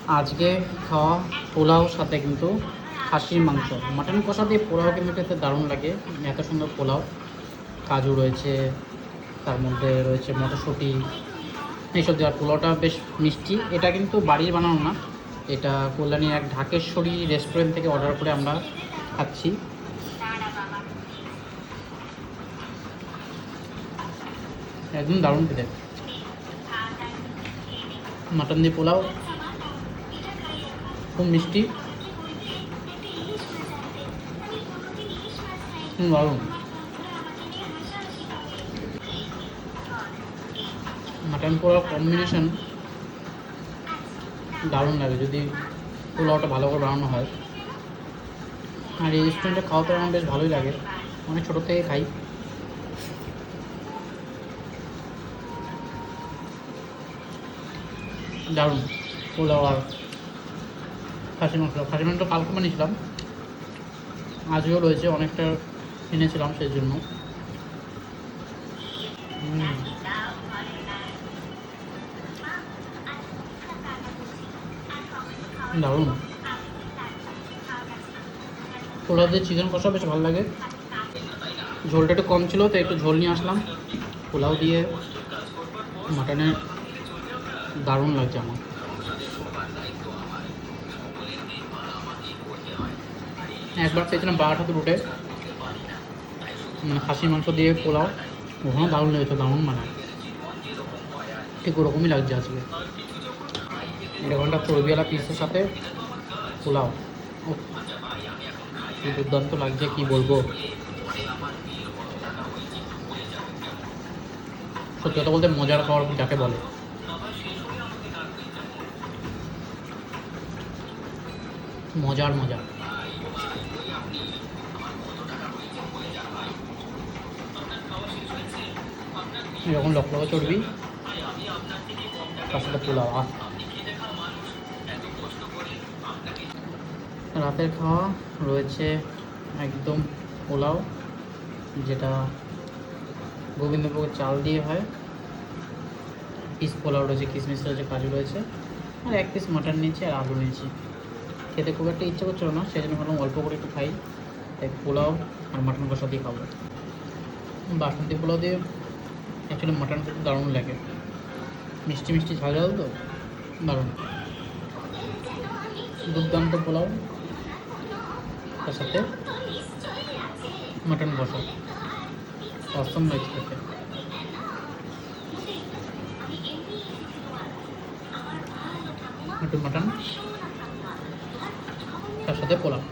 আজকে খাওয়া পোলাও সাথে কিন্তু খাসির মাংস, মাটন কষা দিয়ে পোলাও কিন্তু খেতে দারুণ লাগে। এত সুন্দর পোলাও, কাজু রয়েছে, তার মধ্যে রয়েছে মটরশুঁটি, এইসব দেওয়ার পোলাওটা বেশ মিষ্টি। এটা কিন্তু বাড়ির বানানো না, এটা কল্যাণী এক ঢাকেশ্বরী রেস্টুরেন্ট থেকে অর্ডার করে আমরা খাচ্ছি। একদম দারুণ খেতে। মাটন দিয়ে পোলাও খুব মিষ্টি, দারুণ। মাটন পোলাও কম্বিনেশন দারুণ লাগে যদি পোলাওটা ভালো করে বানানো হয়। আর এই রেস্টুরেন্টে খাওয়াতে আমার বেশ ভালোই লাগে, অনেক ছোটো থেকে খাই। দারুণ পোলাও আর খাসি মাংস কালকে বানিয়েছিলাম, আজও রয়েছে, অনেকটা এনেছিলাম সেই জন্য। দারুণ। পোলাও দিয়ে চিকেন কষা বেশ ভালো লাগে, ঝোলটা একটু কম ছিল তাই একটু ঝোল নিয়ে আসলাম। পোলাও দিয়ে মাটনের দারুণ লাগছে আমার। একবার খেয়েছিলাম বাঘাঠাতে রুটে, মানে খাসি মাংস দিয়ে পোলাও, ওখানেও দারুণ লেগেছে, দারুণ মানে ঠিক ওরকমই লাগছে আজকে। এটা ঘন্টা চর্বিওয়ালা পিসের সাথে পোলাও, ও কি দুর্দান্ত লাগছে, কি বলবো। সত্যি কথা বলতে মজার খাবার যাকে বলে। মজার মজা। এরকম লক্ষ লক্ষ চর্বি, তার সাথে পোলাও। রাতের খাওয়া রয়েছে একদম পোলাও, যেটা গোবিন্দভোগের চাল দিয়ে হয়, পিস পোলাও রয়েছে, কিশমিশ রয়েছে, কাজু রয়েছে, আর এক পিস মাটন নিয়েছি আর আলু নিয়েছি। খেতে খুব একটা ইচ্ছে করছিল না, সেই জন্য ভাবলাম অল্প করে একটু খাই, তাই পোলাও আর মাটন কষা দিয়ে খাবো। বাসন্তী পোলাও দিয়ে অ্যাকচুয়ালি মাটন খেতে দারুণ লাগে, মিষ্টি মিষ্টি ঝাল ঝাল তো দারুণ। দুর্দান্ত পোলাও, তার সাথে মাটন কষা, অসম লাগছে খেতে। একটু মাটন, তার সাথে পোলাও।